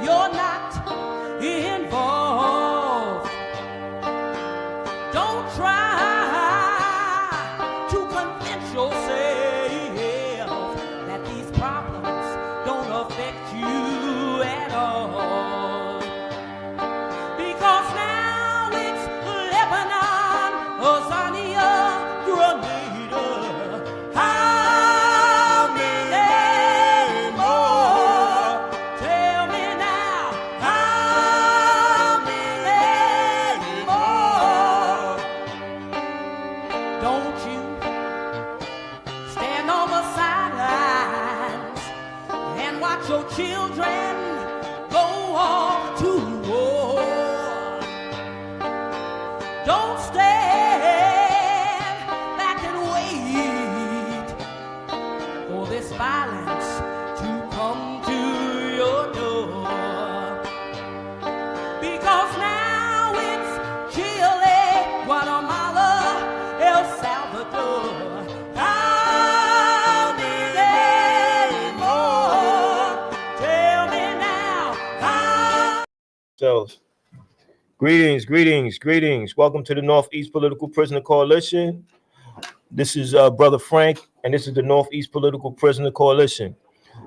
you're not involved. Don't try to convince yourself that these problems don't affect you at all. Because now it's Lebanon, Azania, Grenada. How many more? Tell me now. How many more? Don't you stand on the sidelines and watch your children go off to war. Don't stand back and wait for this violence to come to your door. Because now it's Chile, Guatemala, El Salvador. How many more? Tell me now. How So, greetings. Welcome to the Northeast Political Prisoner Coalition. This is Brother Frank, and this is the Northeast Political Prisoner Coalition.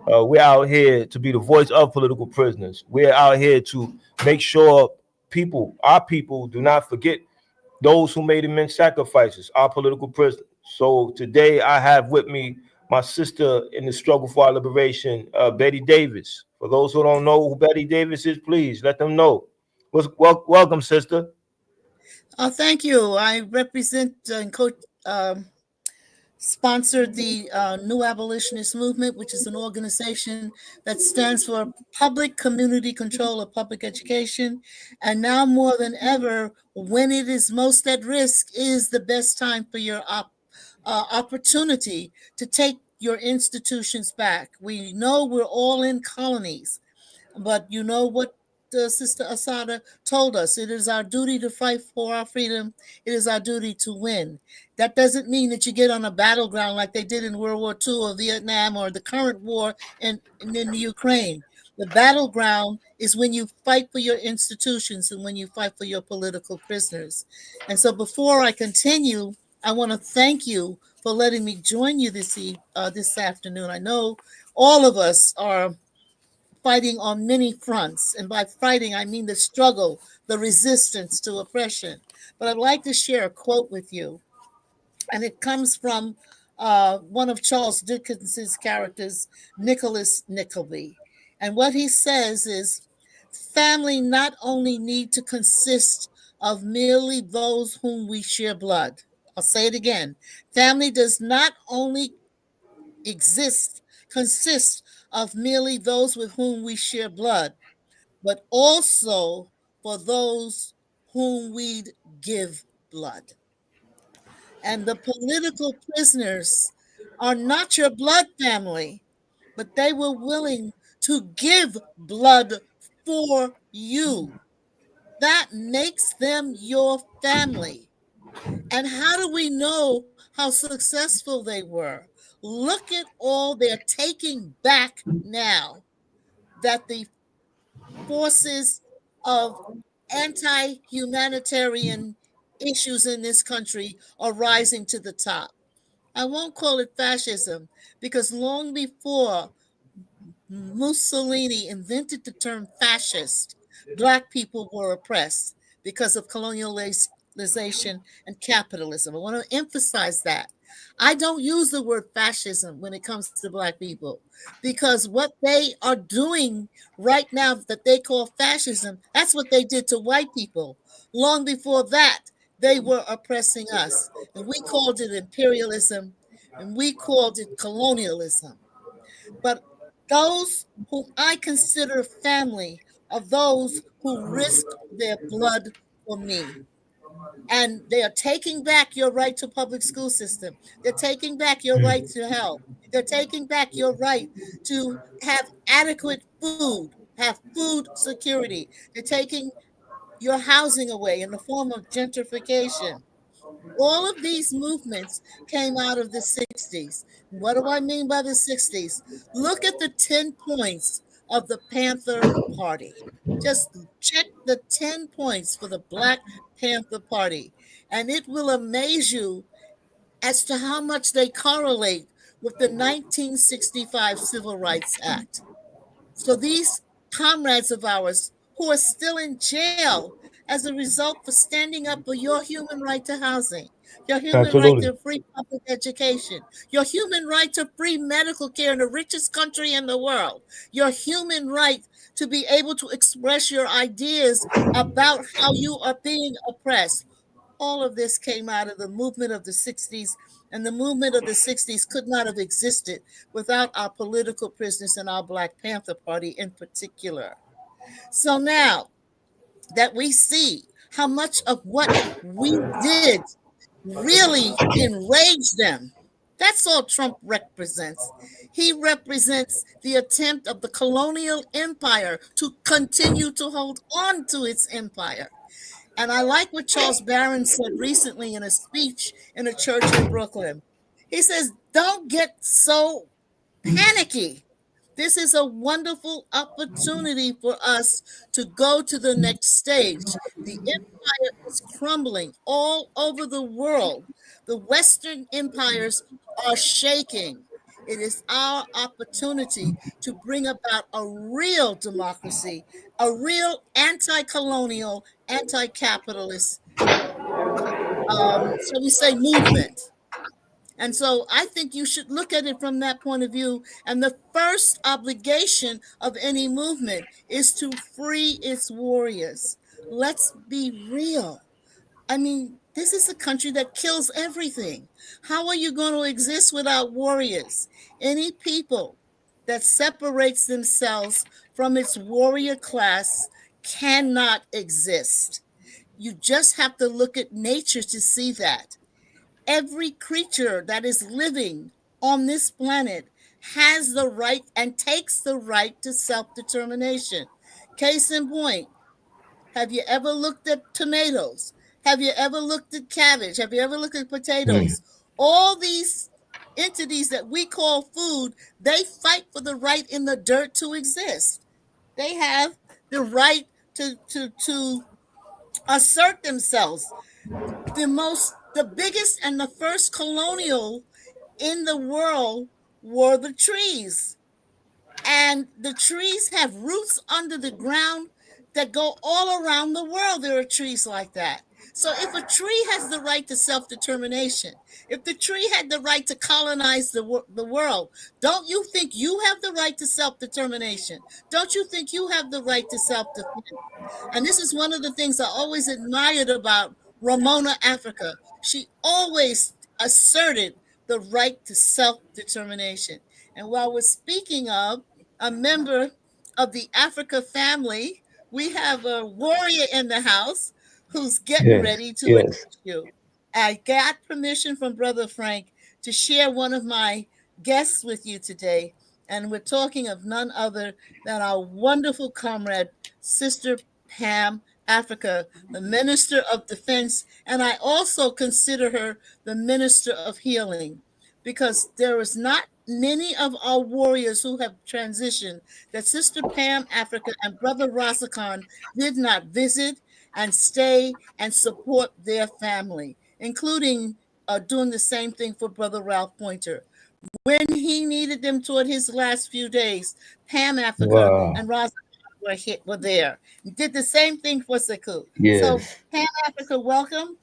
We're out here to be the voice of political prisoners. We're out here to make sure our people, do not forget those who made immense sacrifices, our political prisoners. So today I have with me my sister in the struggle for our liberation, Betty Davis. For those who don't know who Betty Davis is, please let them know. Welcome, sister. Thank you. I represent and sponsored the New Abolitionist Movement, which is an organization that stands for public community control of public education. And now more than ever, when it is most at risk, is the best time for your opportunity to take your institutions back. We know we're all in colonies, but you know what Sister Asada told us? It is our duty to fight for our freedom. It is our duty to win. That doesn't mean that you get on a battleground like they did in World War II or Vietnam or the current war in the Ukraine. The battleground is when you fight for your institutions and when you fight for your political prisoners. And so before I continue, I want to thank you for letting me join you this afternoon. I know all of us are fighting on many fronts. And by fighting, I mean the struggle, the resistance to oppression. But I'd like to share a quote with you. And it comes from one of Charles Dickens's characters, Nicholas Nickleby. And what he says is, family not only need to consist of merely those whom we share blood. I'll say it again. Family does not only consist of merely those with whom we share blood, but also for those whom we'd give blood. And the political prisoners are not your blood family, but they were willing to give blood for you. That makes them your family. And how do we know how successful they were? Look at all they're taking back now that the forces of anti-humanitarian issues in this country are rising to the top. I won't call it fascism because long before Mussolini invented the term fascist, Black people were oppressed because of colonialization and capitalism. I want to emphasize that. I don't use the word fascism when it comes to Black people because what they are doing right now that they call fascism, that's what they did to white people. Long before that, they were oppressing us. And we called it imperialism and we called it colonialism. But those whom I consider family are those who risked their blood for me. And they are taking back your right to public school system. They're taking back your right to health. They're taking back your right to have adequate food, have food security. They're taking your housing away in the form of gentrification. All of these movements came out of the 60s. What do I mean by the 60s? Look at the 10 points of the Panther Party. Just check the 10 points for the Black Panther Party, and it will amaze you as to how much they correlate with the 1965 Civil Rights Act. So these comrades of ours who are still in jail as a result for standing up for your human right to housing, your human right Absolutely. to free public education, your human right to free medical care in the richest country in the world, your human right to be able to express your ideas about how you are being oppressed. All of this came out of the movement of the 60s, and the movement of the 60s could not have existed without our political prisoners and our Black Panther Party in particular. So now that we see how much of what we did really enraged them, that's all Trump represents. He represents the attempt of the colonial empire to continue to hold on to its empire. And I like what Charles Barron said recently in a speech in a church in Brooklyn. He says, don't get so panicky. This is a wonderful opportunity for us to go to the next stage. The empire is crumbling all over the world. The Western empires are shaking. It is our opportunity to bring about a real democracy, a real anti-colonial, anti-capitalist, shall we say, movement. And so I think you should look at it from that point of view. And the first obligation of any movement is to free its warriors. Let's be real. I mean, this is a country that kills everything. How are you going to exist without warriors? Any people that separates themselves from its warrior class cannot exist. You just have to look at nature to see that. Every creature that is living on this planet has the right and takes the right to self-determination. Case in point, have you ever looked at tomatoes? Have you ever looked at cabbage? Have you ever looked at potatoes? All these entities that we call food, they fight for the right in the dirt to exist. They have the right to assert themselves. The biggest and the first colonial in the world were the trees. And the trees have roots under the ground that go all around the world. There are trees like that. So if a tree has the right to self-determination, if the tree had the right to colonize the world, don't you think you have the right to self-determination? Don't you think you have the right to self-defense? And this is one of the things I always admired about Ramona Africa. She always asserted the right to self-determination. And while we're speaking of a member of the Africa family, we have a warrior in the house who's getting ready to address you. I got permission from Brother Frank to share one of my guests with you today. And we're talking of none other than our wonderful comrade, Sister Pam Africa, the Minister of Defense. And I also consider her the Minister of Healing, because there is not many of our warriors who have transitioned that Sister Pam Africa and Brother Rasakan did not visit and stay and support their family, including doing the same thing for Brother Ralph Pointer. When he needed them toward his last few days, Pam Africa and Rasakan were there. Did the same thing for Sekou. So Pam Africa, welcome.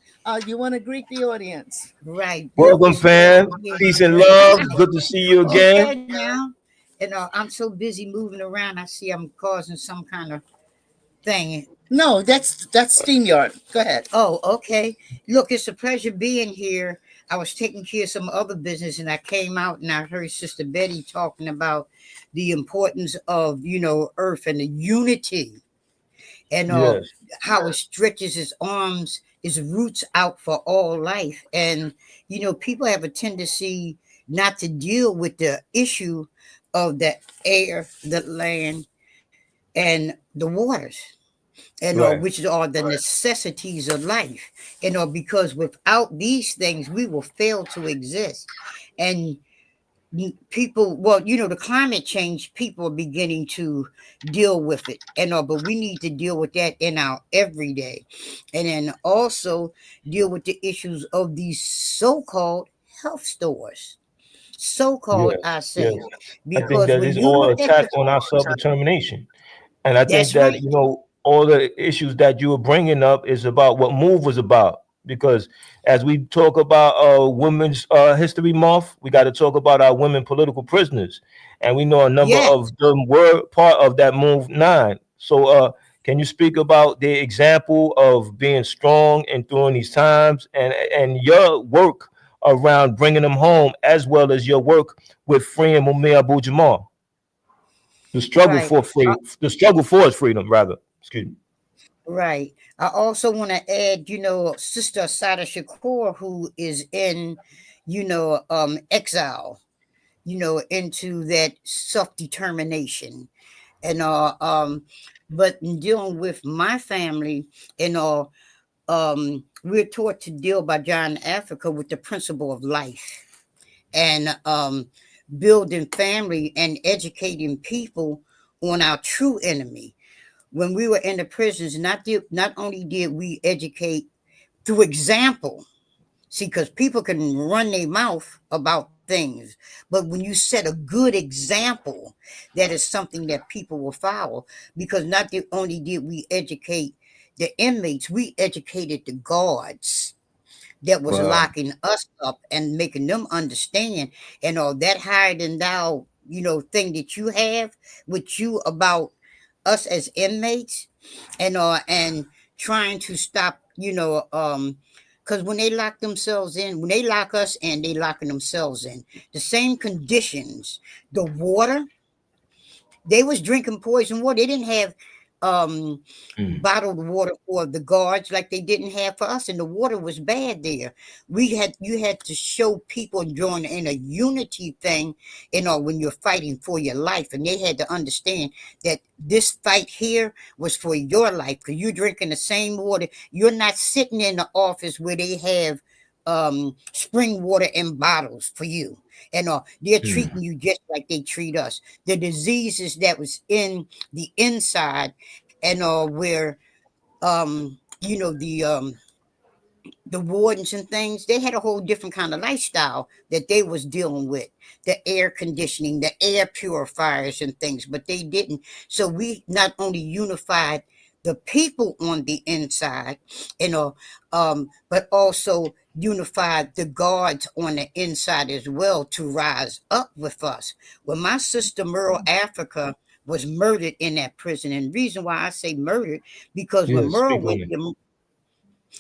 You want to greet the audience? Right. Welcome, fam. Peace and love. Good to see you again. Okay, now, I'm so busy moving around. I see I'm causing some kind of thing. No, that's StreamYard. Go ahead. Oh, okay. Look, it's a pleasure being here. I was taking care of some other business, and I came out and I heard Sister Betty talking about the importance of, Earth and the unity, and how it stretches its arms, its roots out for all life. And, people have a tendency not to deal with the issue of the air, the land, and the waters, which are the necessities of life, because without these things, we will fail to exist. And people, well, the climate change, people are beginning to deal with it, and but we need to deal with that in our everyday, and then also deal with the issues of these so-called health stores. So-called, Yes, I yes. say, I think because that when is you all look at attack on our self-determination. And I think that's that, right. all the issues that you were bringing up is about what MOVE was about. Because as we talk about Women's History Month, we got to talk about our women political prisoners. And we know a number Yes, of them were part of that MOVE 9. So can you speak about the example of being strong and during these times, and your work around bringing them home, as well as your work with freeing Mumia Abu Jamal? right. The struggle for his freedom, rather. Excuse me. Right. I also want to add, Sister Asada Shakur, who is in, exile, into that self-determination. And but in dealing with my family and we're taught to deal by John Africa with the principle of life, and building family and educating people on our true enemy. When we were in the prisons, not only did we educate through example, see, because people can run their mouth about things, but when you set a good example, that is something that people will follow. Because only did we educate the inmates, we educated the guards that was Wow. locking us up and making them understand, and all that higher than thou, thing that you have with you about us as inmates, and trying to stop, because when they lock themselves in, when they lock us in, they locking themselves in the same conditions. The water, they was drinking poison water. They didn't have um Mm. bottled water for the guards like they didn't have for us, and the water was bad there. You had to show people join in a unity thing, when you're fighting for your life, and they had to understand that this fight here was for your life, because you're drinking the same water. You're not sitting in the office where they have spring water in bottles for you, and they're Mm. treating you just like they treat us. The diseases that was in the inside, and where the wardens and things, they had a whole different kind of lifestyle that they was dealing with, the air conditioning, the air purifiers and things, but they didn't. So we not only unified the people on the inside, but also unified the guards on the inside as well to rise up with us. When my sister Merle Africa was murdered in that prison, and the reason why I say murdered, because when Yes, Merle speak went on it. there,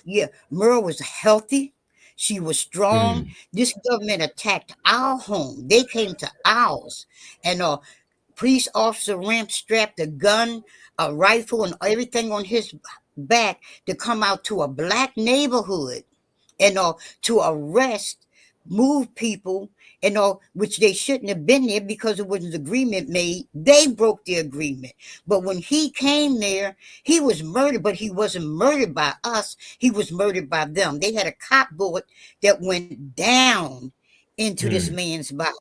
yeah, Merle was healthy. She was strong. Mm. This government attacked our home. They came to ours, and police officer Ramp strapped a gun, a rifle, and everything on his back to come out to a black neighborhood, and to arrest, move people, and which they shouldn't have been there because it was an agreement made. They broke the agreement. But when he came there, he was murdered, but he wasn't murdered by us. He was murdered by them. They had a cop bullet that went down into this Mm. man's body,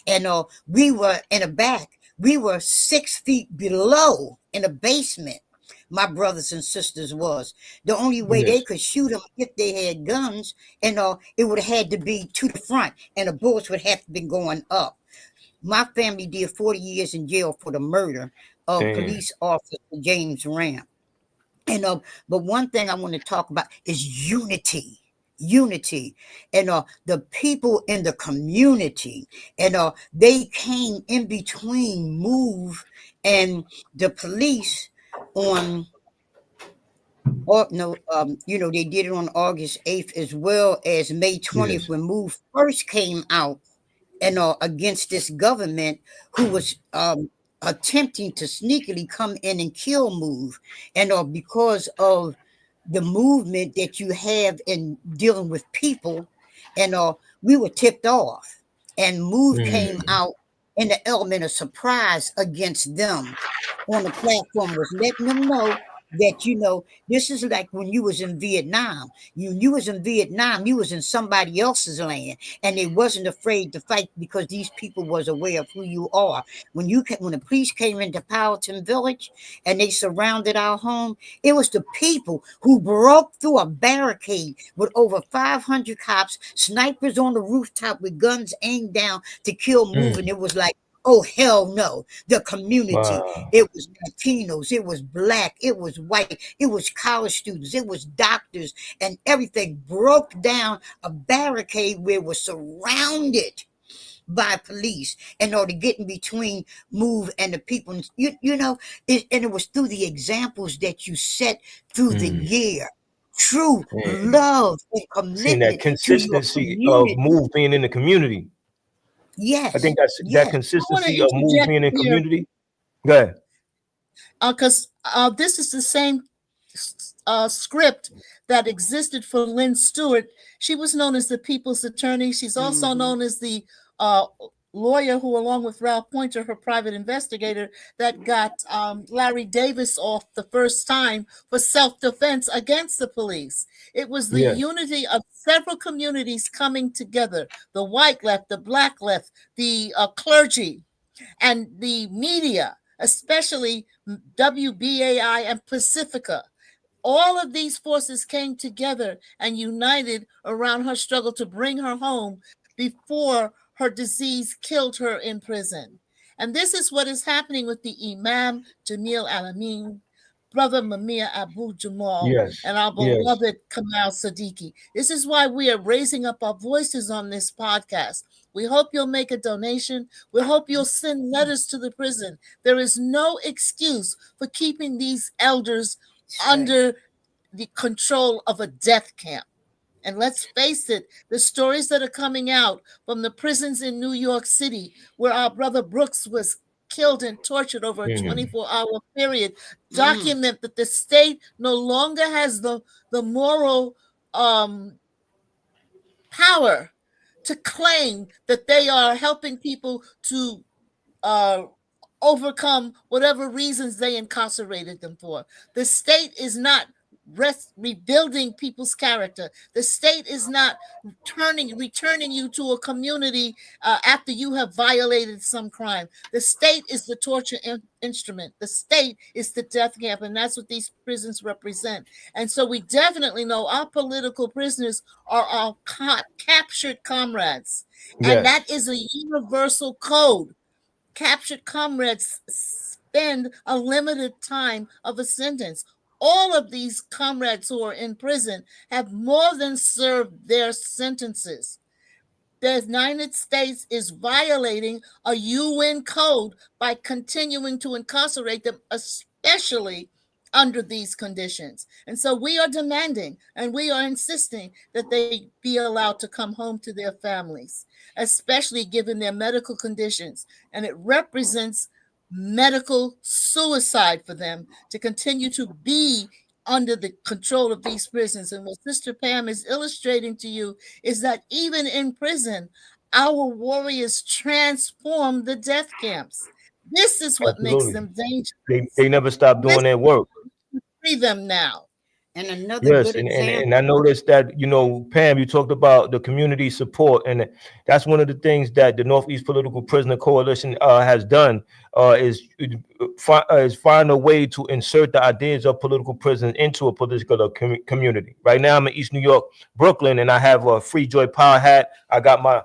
and we were in the back. We were 6 feet below in the basement. My brothers and sisters was the only way they Yes. could shoot them if they had guns, and it would have had to be to the front, and the bullets would have to been going up. My family did 40 years in jail for the murder of Damn. police officer James Ramp. And but one thing I want to talk about is unity. Unity, and the people in the community, and they came in between Move and the police on, or no, they did it on August 8th as well as May 20th Yes. when Move first came out, and against this government who was attempting to sneakily come in and kill Move, and because of the movement that you have in dealing with people, and we were tipped off, and Move came Mm. out in the element of surprise against them on the platform, was letting them know that, you know, this is like when you was in Vietnam. You was in Vietnam, you was in somebody else's land, and they wasn't afraid to fight because these people was aware of who you are. When the police came into Powhatan Village and they surrounded our home, it was the people who broke through a barricade with over 500 cops, snipers on the rooftop with guns aimed down to kill moving. It was like, oh, hell no. The community, Wow. it was Latinos, it was Black, it was white, it was college students, it was doctors, and everything broke down a barricade where it was surrounded by police in order to get in between Move and the people. You know, and it was through the examples that you set through the year. True love and Seeing that commitment consistency to your of community. Move being in the community. Yes. I think that's that Yes. I want to consistency of Move interject being in here community. Go ahead. because this is the same script that existed for Lynn Stewart. She was known as the people's attorney. She's also known as the lawyer who, along with Ralph Pointer, her private investigator, that got Larry Davis off the first time for self-defense against the police. It was the Yes. unity of several communities coming together, the white left, the black left, the clergy, and the media, especially WBAI and Pacifica. All of these forces came together and united around her struggle to bring her home before her disease killed her in prison. And this is what is happening with the Imam Jamil Alamin, Brother Mumia Abu Jamal, Yes. and our Yes. beloved Kamal Siddiqui. This is why we are raising up our voices on this podcast. We hope you'll make a donation. We hope you'll send letters to the prison. There is no excuse for keeping these elders under the control of a death camp. And let's face it, the stories that are coming out from the prisons in New York City, where our brother Brooks was killed and tortured over a 24-hour period, document that the state no longer has the moral power to claim that they are helping people to overcome whatever reasons they incarcerated them for. The state is not rebuilding people's character. The state is not returning you to a community after you have violated some crime. The state is the torture instrument. The state is the death camp, and that's what these prisons represent. And so we definitely know our political prisoners are our captured comrades. Yes. And that is a universal code. Captured comrades spend a limited time of a sentence. All of these comrades who are in prison have more than served their sentences. The United States is violating a UN code by continuing to incarcerate them, especially under these conditions. And so we are demanding and we are insisting that they be allowed to come home to their families, especially given their medical conditions. And it represents medical suicide for them to continue to be under the control of these prisons. And what Sister Pam is illustrating to you is that even in prison, our warriors transform the death camps. This is what makes them dangerous. They never stop doing their work. Free them now. And another Yes, good and example. I noticed that, you know, Pam, you talked about the community support, and that's one of the things that the Northeast Political Prisoner Coalition has done is find a way to insert the ideas of political prisons into a political community. Right now, I'm in East New York, Brooklyn, and I have a Free Joy Power hat. I got my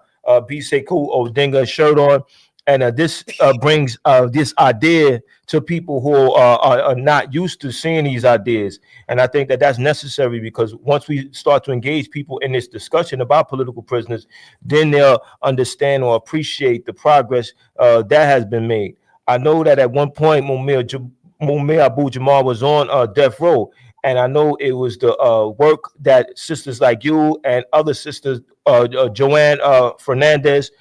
B. Sekou Odinga shirt on. And this brings this idea to people who are not used to seeing these ideas. And I think that that's necessary, because once we start to engage people in this discussion about political prisoners, then they'll understand or appreciate the progress that has been made. I know that at one point, Mumia Abu Jamal was on death row. And I know it was the work that sisters like you and other sisters, Joanne Fernandez,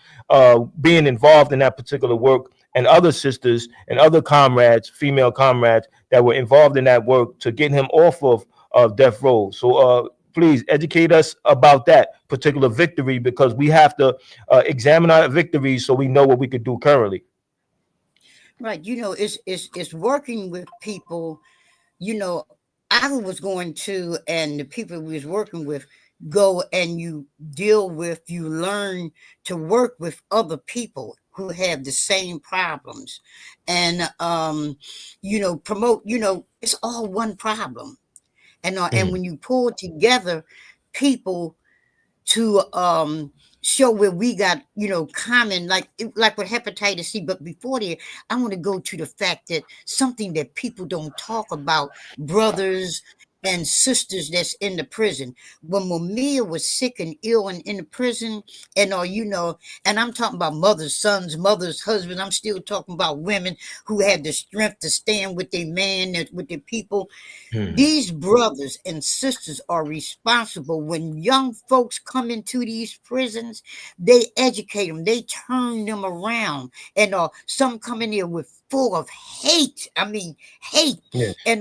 being involved in that particular work, and other sisters and other comrades, female comrades, that were involved in that work to get him off of death row. So please educate us about that particular victory, because we have to examine our victories so we know what we could do currently. Right. You know, it's working with people, you know, I was going to, and the people we was working with, go and you you learn to work with other people who have the same problems, and promote. It's all one problem, and Mm. when you pull together people to show where we got common, like with hepatitis C. But before that, I want to go to the fact that something that people don't talk about, brothers and sisters that's in the prison. When Mumia was sick and ill and in the prison, and and I'm talking about mothers, sons, mothers, husbands. I'm still talking about women who had the strength to stand with their man, with their people. Mm. These brothers and sisters are responsible. When young folks come into these prisons, they educate them, they turn them around, and some come in there with full of hate. I mean, hate, Yes. and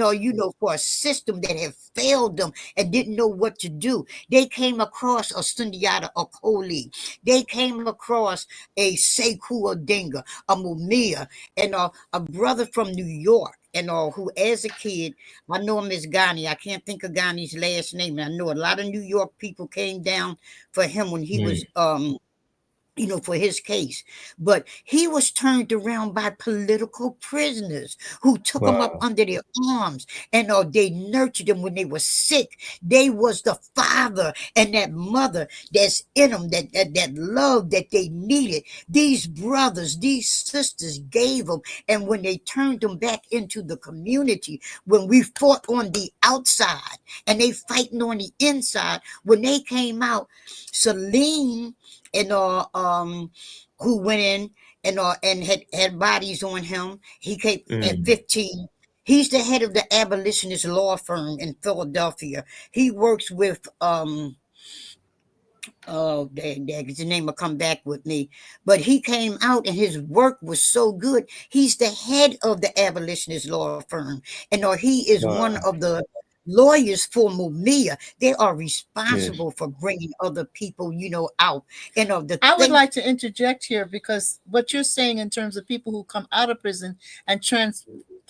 for a system that have failed them and didn't know what to do. They came across a Sundiata Akoli. They came across a Sekou Odinga, a Mumia, and a brother from New York, and who as a kid, I know him as Ghani. I can't think of Ghani's last name. And I know a lot of New York people came down for him when he Mm. was for his case. But he was turned around by political prisoners who took him up Wow. under their arms, and they nurtured him when they were sick. They was the father and that mother that's in them, that love that they needed. These brothers, these sisters gave them, and when they turned them back into the community, when we fought on the outside and they fighting on the inside, when they came out, Celine and who went in and had bodies on him. He came at Mm. 15. He's the head of the abolitionist law firm in Philadelphia. He works with the name will come back with me. But he came out and his work was so good. He's the head of the abolitionist law firm. And he is one Wow. of the lawyers for Mumia. They are Yes. responsible for bringing other people, out. And the I would thing, like to interject here because what you're saying in terms of people who come out of prison and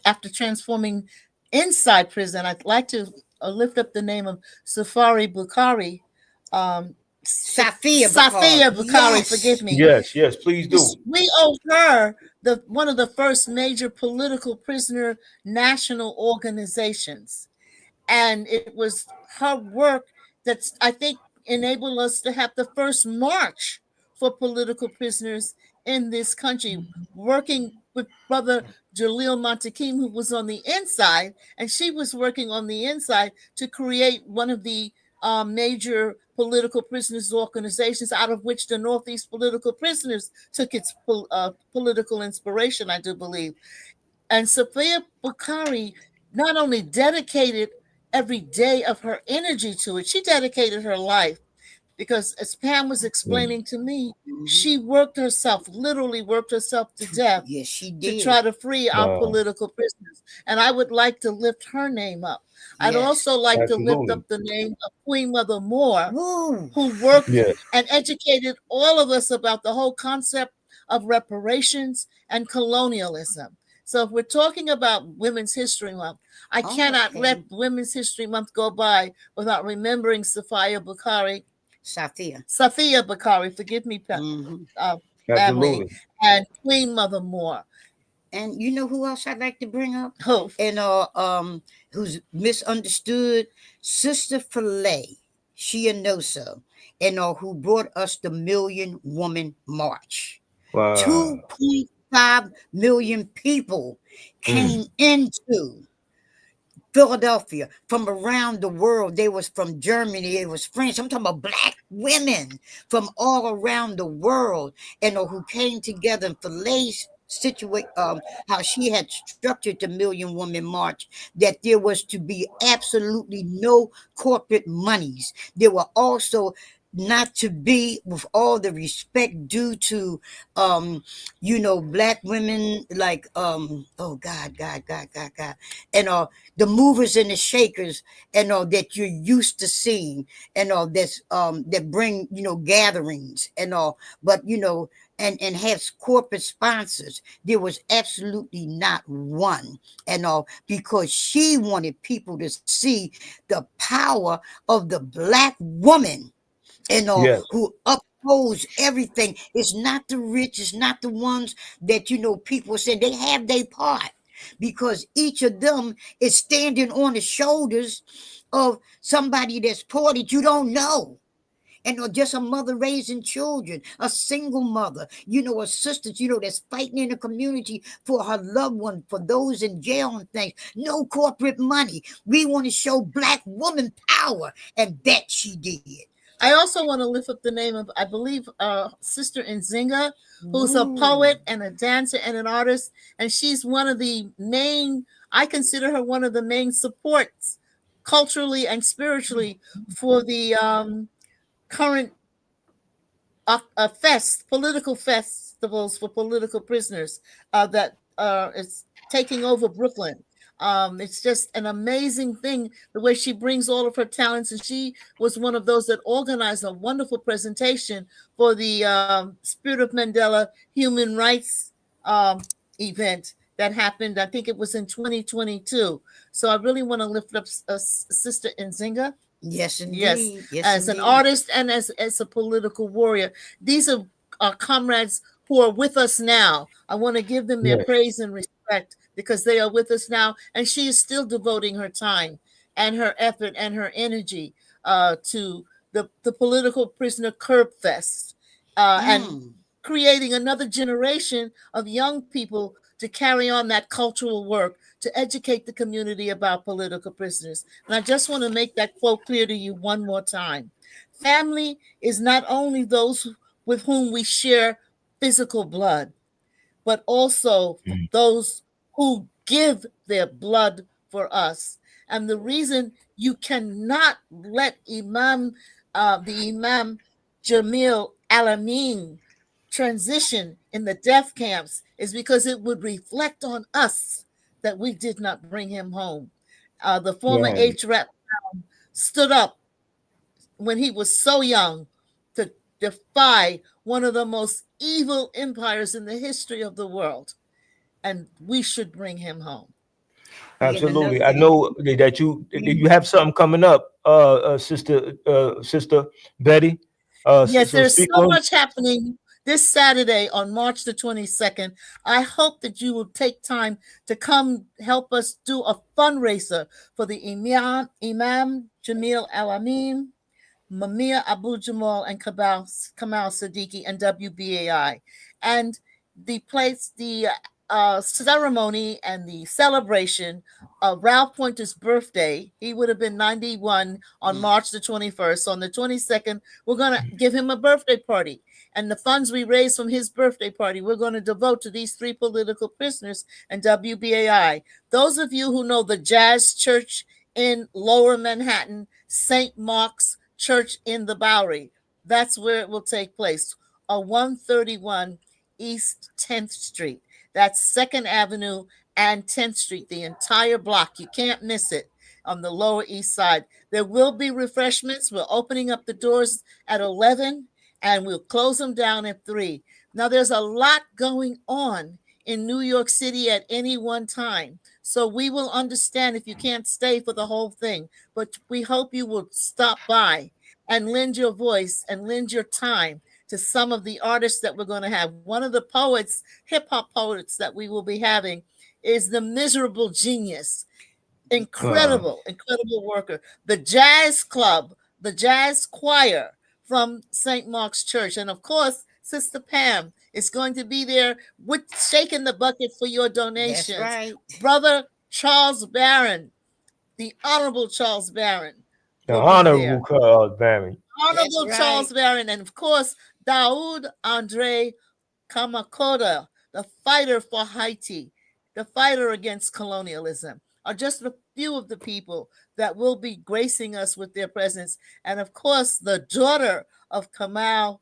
after transforming inside prison, I'd like to lift up the name of Safari Bukhari. Safia Safia Bukhari. Bukhari, Yes. forgive me. Yes. Yes. Please do. We owe her one of the first major political prisoner national organizations. And it was her work that I think enabled us to have the first march for political prisoners in this country, working with Brother Jalil Montekim, who was on the inside, and she was working on the inside to create one of the major political prisoners organizations, out of which the Northeast Political Prisoners took its political inspiration, I do believe. And Safia Bukhari not only dedicated every day of her energy to it, she dedicated her life, because as Pam was explaining to me, she literally worked herself to death Yes, she to did. try to free our Wow. political prisoners. And I would like to lift her name up. I'd Yes. also like to lift Absolutely. up the name of Queen Mother Moore, Woo. who worked Yes. and educated all of us about the whole concept of reparations and colonialism. So if we're talking about Women's History Month, I cannot let Women's History Month go by without remembering Safia Bukhari, Safia Bukhari, forgive me, family, Absolutely. and Queen Mother Moore. And you know who else I'd like to bring up? Who? And who's misunderstood? Sister Filet, Shianosa, and who brought us the Million Woman March. Wow. 2.5 million people came into Philadelphia from around the world. They was from Germany, it was France. I'm talking about black women from all around the world, and who came together. And Filet's how she had structured the Million Woman March, that there was to be absolutely no corporate monies. There were also not to be, with all the respect due to black women, like oh God, and the movers and the shakers, and that you're used to seeing, and that's that bring gatherings, and but and have corporate sponsors. There was absolutely not one and all, because she wanted people to see the power of the Black woman and all, Yes. who upholds everything. It's not the rich, it's not the ones that, people say they have their part, because each of them is standing on the shoulders of somebody that's poor that you don't know. And or just a mother raising children, a single mother, a sister, that's fighting in the community for her loved one, for those in jail and things. No corporate money. We want to show Black woman power, and that she did. I also want to lift up the name of, I believe, Sister Nzinga, who's a poet and a dancer and an artist. And she's one of the main, I consider her one of the main supports culturally and spiritually for the current political festivals for political prisoners that is taking over Brooklyn. It's just an amazing thing, the way she brings all of her talents. And she was one of those that organized a wonderful presentation for the Spirit of Mandela Human Rights event that happened. I think it was in 2022. So I really want to lift up Sister Nzinga. Yes, indeed. Yes, as an artist and as a political warrior. These are our comrades who are with us now. I want to give them their praise and respect, because they are with us now, and she is still devoting her time and her effort and her energy to the Political Prisoner Curb Fest and creating another generation of young people to carry on that cultural work, to educate the community about political prisoners. And I just want to make that quote clear to you one more time. Family is not only those with whom we share physical blood, but also those who give their blood for us. And the reason you cannot let the Imam Jamil Al-Amin transition in the death camps is because it would reflect on us that we did not bring him home. The former H-Rap stood up when he was so young to defy one of the most evil empires in the history of the world. And we should bring him home. Absolutely. I know that you have something coming up, Sister Betty. Yes, there's so much happening this Saturday on March the 22nd. I hope that you will take time to come help us do a fundraiser for the Imam Jamil Al-Amin, Mumia Abu Jamal, and Kamal Siddiqui, and WBAI. And the ceremony and the celebration of Ralph Pointer's birthday. He would have been 91 on March the 21st. On the 22nd, we're going to give him a birthday party. And the funds we raise from his birthday party, we're going to devote to these 3 political prisoners and WBAI. Those of you who know the Jazz Church in Lower Manhattan, St. Mark's Church in the Bowery, that's where it will take place, 131 East 10th Street. That's 2nd Avenue and 10th Street, the entire block. You can't miss it on the Lower East Side. There will be refreshments. We're opening up the doors at 11, and we'll close them down at 3. Now, there's a lot going on in New York City at any one time. So we will understand if you can't stay for the whole thing, but we hope you will stop by and lend your voice and lend your time to some of the artists that we're going to have. One of the poets, hip-hop poets that we will be having is the Miserable Genius. Incredible worker. The Jazz Club, the Jazz Choir from St. Mark's Church. And of course, Sister Pam is going to be there with shaking the bucket for your donations. That's right. Brother Charles Barron, the Honorable Charles Barron. The Honorable Charles Barron. Honorable Charles Barron. And of course, Daoud Andre Kamakoda, the fighter for Haiti, the fighter against colonialism, are just a few of the people that will be gracing us with their presence. And of course, the daughter of Kamal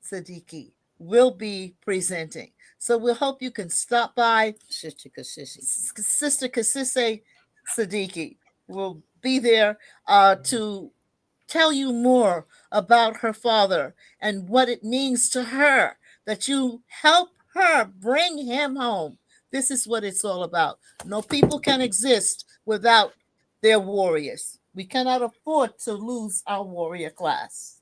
Siddiqui will be presenting. So we hope you can stop by. Sister Kasise Siddiqui will be there to tell you more about her father and what it means to her that you help her bring him home. This is what it's all about. No people can exist without their warriors. We cannot afford to lose our warrior class.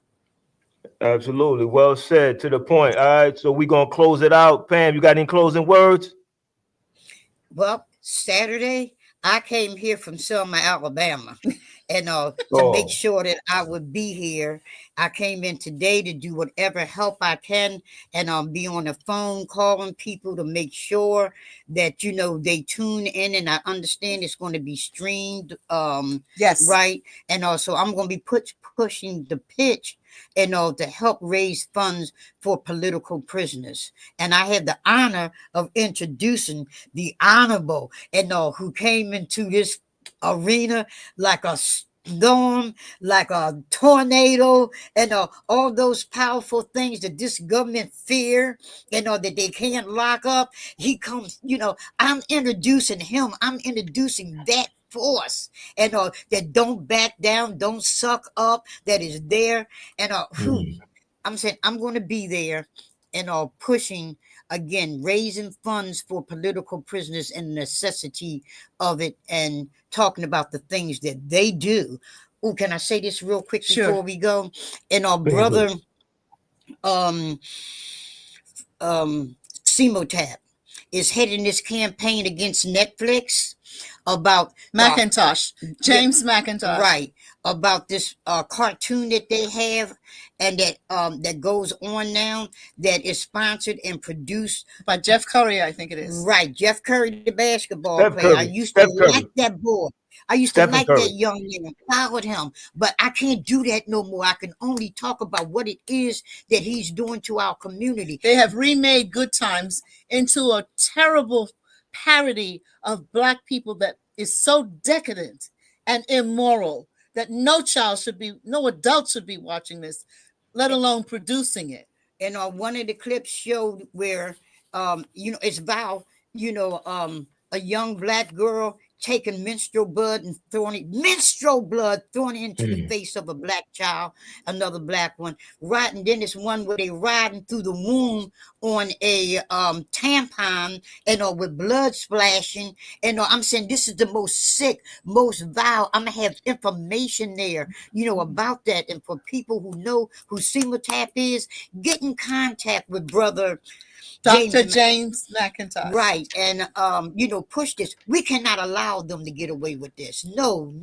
Absolutely. Well said, to the point. All right, so we're gonna close it out. Pam, you got any closing words? Well, Saturday, I came here from Selma, Alabama, and to make sure that I would be here. I came in today to do whatever help I can, and be on the phone calling people to make sure that they tune in. And I understand it's going to be streamed, Yes. right? And also, I'm going to be pushing the pitch to help raise funds for political prisoners. And I had the honor of introducing the Honorable, who came into this arena like a storm, like a tornado, and all those powerful things that this government fear, that they can't lock up. He comes, I'm introducing him. I'm introducing that force, that don't back down, don't suck up, that is there. And I'm saying I'm going to be there and pushing again, raising funds for political prisoners and the necessity of it, and talking about the things that they do. Oh, can I say this real quick before we go? And our brother Simotap is heading this campaign against Netflix about McIntosh, James McIntosh, right? About this cartoon that they have, and that goes on now, that is sponsored and produced by Jeff Curry, I think it is. Right, Jeff Curry, the basketball Steph player. Curry. I used Steph to Curry. like that boy. I used to Stephen like Curry. that young man, followed him, but I can't do that no more. I can only talk about what it is that he's doing to our community. They have remade Good Times into a terrible parody of Black people that is so decadent and immoral that no adult should be watching this, let alone producing it. And one of the clips showed where, it's about, a young Black girl taking menstrual blood and throwing it into the face of a Black child, another Black one. Right, and then there's one where they riding through the womb on a tampon, with blood splashing. And I'm saying this is the most sick, most vile. I'm gonna have information there, about that. And for people who know who Simotap is, get in contact with brother Dr. James McIntosh. Right. And, push this. We cannot allow them to get away with this. No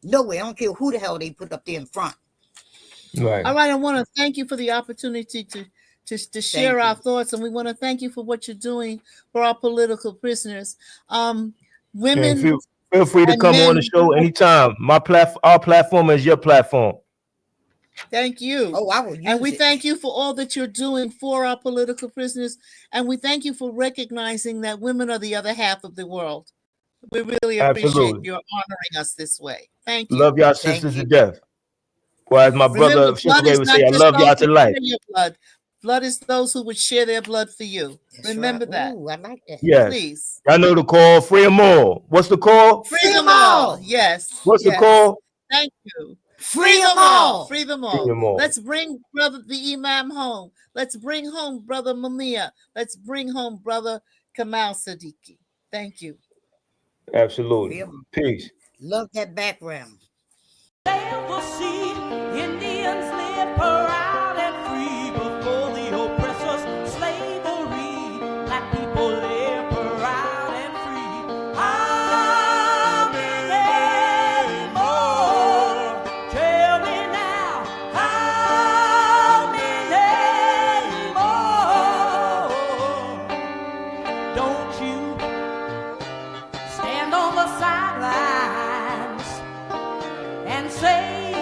way. I don't care who the hell they put up there in front. Right. All right. I want to thank you for the opportunity to share our thoughts. And we want to thank you for what you're doing for our political prisoners. Women. Feel free to come on the show anytime. Our platform is your platform. Thank you. Oh, I will use and we it. thank you for all that you're doing for our political prisoners. And we thank you for recognizing that women are the other half of the world. We really appreciate your honoring us this way. Thank you. Love y'all sisters to death. Well, as my brother Remember, would say, I love y'all to life. Blood is those who would share their blood for you. That's Remember right. that. Ooh, I like that. Yes. Please. I know the call. Free them all. What's the call? Free them all. Yes. What's the call? Thank you. Free them all. Free them Free them all. Let's bring brother the Imam home. Let's bring home brother Mumia. Let's bring home brother Kamal Siddiqui. Thank you. Absolutely. Peace. Love that background. Indians live proud and free before the oppressor's slavery. Black people live proud and free. How many more? Tell me now. How many more? Don't you stand on the sidelines and say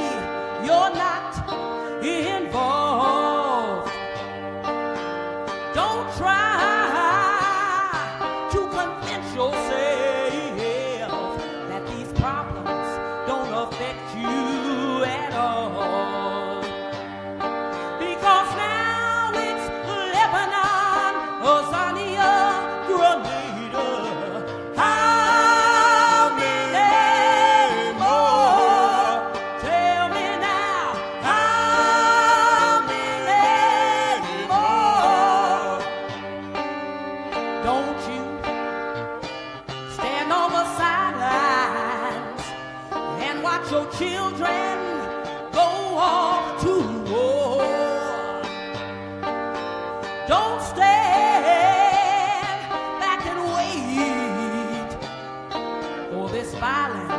violence.